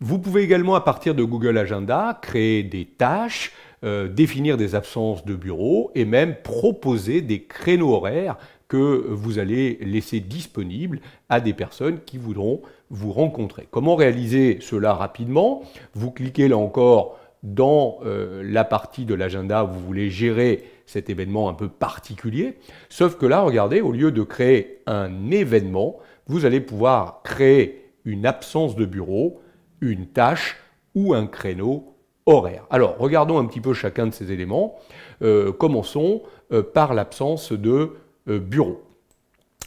Vous pouvez également, à partir de Google Agenda, créer des tâches, définir des absences de bureau et même proposer des créneaux horaires que vous allez laisser disponibles à des personnes qui voudront vous rencontrer. Comment réaliser cela rapidement? Vous cliquez là encore dans la partie de l'agenda où vous voulez gérer cet événement un peu particulier. Sauf que là, regardez, au lieu de créer un événement, vous allez pouvoir créer une absence de bureau, une tâche ou un créneau horaire. Alors, regardons un petit peu chacun de ces éléments. Commençons par l'absence de bureau.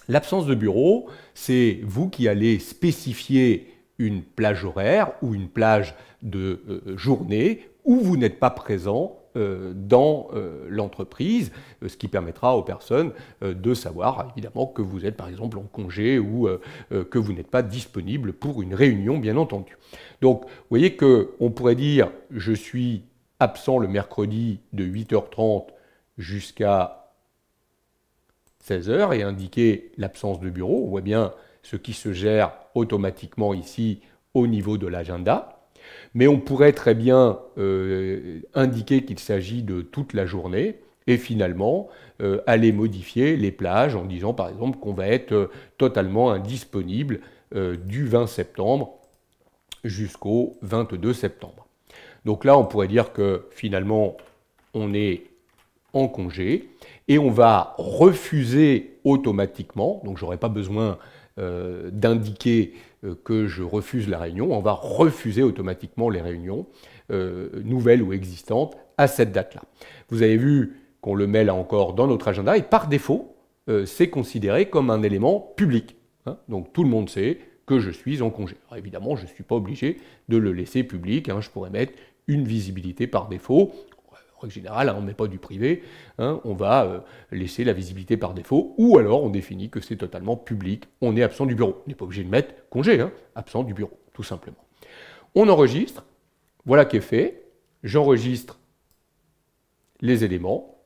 L'absence de bureau, c'est vous qui allez spécifier une plage horaire ou une plage de journée où vous n'êtes pas présent dans l'entreprise, ce qui permettra aux personnes de savoir évidemment que vous êtes par exemple en congé ou que vous n'êtes pas disponible pour une réunion, bien entendu. Donc vous voyez qu'on pourrait dire je suis absent le mercredi de 8h30 jusqu'à 16h et indiquer l'absence de bureau. On voit bien ce qui se gère automatiquement ici au niveau de l'agenda. Mais on pourrait très bien indiquer qu'il s'agit de toute la journée et finalement aller modifier les plages en disant par exemple qu'on va être totalement indisponible du 20 septembre jusqu'au 22 septembre. Donc là, on pourrait dire que finalement, on est en congé et on va refuser automatiquement, donc je n'aurai pas besoin d'indiquer que je refuse la réunion, on va refuser automatiquement les réunions nouvelles ou existantes à cette date-là. Vous avez vu qu'on le met là encore dans notre agenda et par défaut, c'est considéré comme un élément public. Hein. Donc tout le monde sait que je suis en congé. Alors évidemment, je ne suis pas obligé de le laisser public, hein. Je pourrais mettre une visibilité par défaut. En règle générale, hein, on ne met pas du privé, hein, on va laisser la visibilité par défaut, ou alors on définit que c'est totalement public, on est absent du bureau. On n'est pas obligé de mettre congé, hein, absent du bureau, tout simplement. On enregistre, voilà qui est fait, j'enregistre les éléments,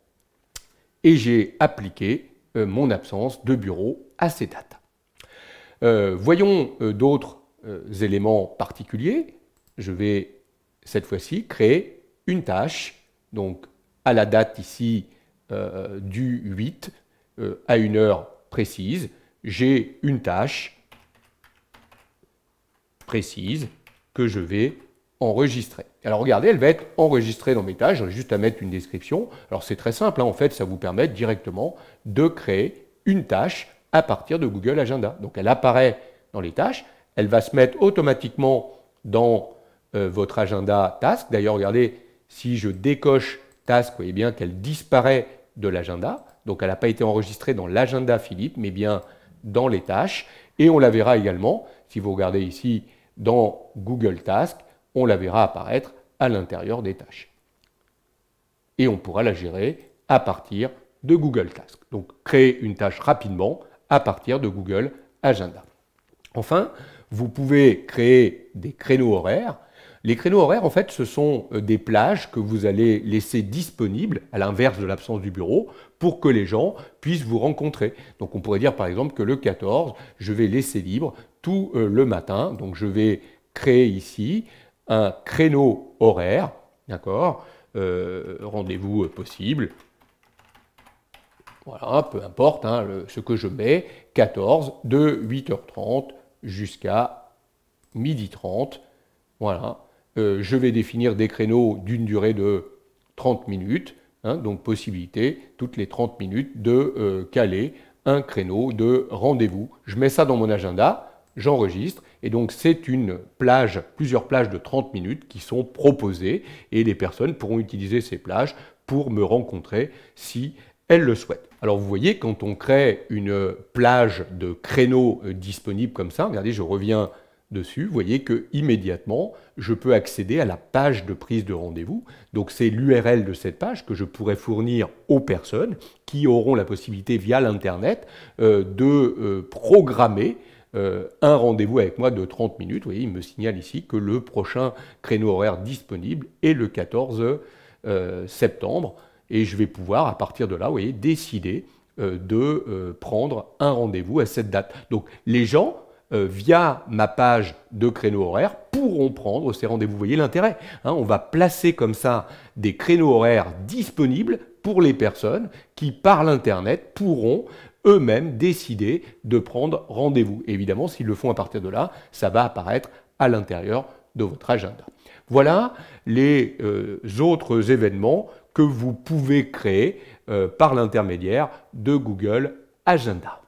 et j'ai appliqué mon absence de bureau à ces dates. Voyons d'autres éléments particuliers. Je vais cette fois-ci créer une tâche. Donc, à la date ici du 8, à une heure précise, j'ai une tâche précise que je vais enregistrer. Alors regardez, elle va être enregistrée dans mes tâches, j'ai juste à mettre une description. Alors c'est très simple, hein, en fait, ça vous permet directement de créer une tâche à partir de Google Agenda. Donc elle apparaît dans les tâches, elle va se mettre automatiquement dans votre agenda task. D'ailleurs, regardez, si je décoche task, vous voyez bien qu'elle disparaît de l'agenda. Donc elle n'a pas été enregistrée dans l'agenda Philippe, mais bien dans les tâches. Et on la verra également, si vous regardez ici dans Google Task, on la verra apparaître à l'intérieur des tâches. Et on pourra la gérer à partir de Google Task. Donc créer une tâche rapidement à partir de Google Agenda. Enfin, vous pouvez créer des créneaux horaires. Les créneaux horaires, en fait, ce sont des plages que vous allez laisser disponibles, à l'inverse de l'absence du bureau, pour que les gens puissent vous rencontrer. Donc on pourrait dire par exemple que le 14, je vais laisser libre tout le matin. Donc je vais créer ici un créneau horaire, d'accord, rendez-vous possible. Voilà, peu importe hein, ce que je mets, 14, de 8h30 jusqu'à 12h30. Voilà. Je vais définir des créneaux d'une durée de 30 minutes, hein, donc possibilité toutes les 30 minutes de caler un créneau de rendez-vous. Je mets ça dans mon agenda, j'enregistre, et donc c'est une plage, plusieurs plages de 30 minutes qui sont proposées, et les personnes pourront utiliser ces plages pour me rencontrer si elles le souhaitent. Alors vous voyez, quand on crée une plage de créneaux disponibles comme ça, regardez, je reviens dessus, vous voyez que immédiatement je peux accéder à la page de prise de rendez-vous. Donc c'est l'URL de cette page que je pourrais fournir aux personnes qui auront la possibilité via l'internet de programmer un rendez-vous avec moi de 30 minutes. Vous voyez, il me signale ici que le prochain créneau horaire disponible est le 14 septembre et je vais pouvoir à partir de là, vous voyez, décider de prendre un rendez-vous à cette date. Donc les gens via ma page de créneaux horaires, pourront prendre ces rendez-vous. Vous voyez l'intérêt, hein, on va placer comme ça des créneaux horaires disponibles pour les personnes qui, par l'Internet, pourront eux-mêmes décider de prendre rendez-vous. Évidemment, s'ils le font à partir de là, ça va apparaître à l'intérieur de votre agenda. Voilà les autres événements que vous pouvez créer par l'intermédiaire de Google Agenda.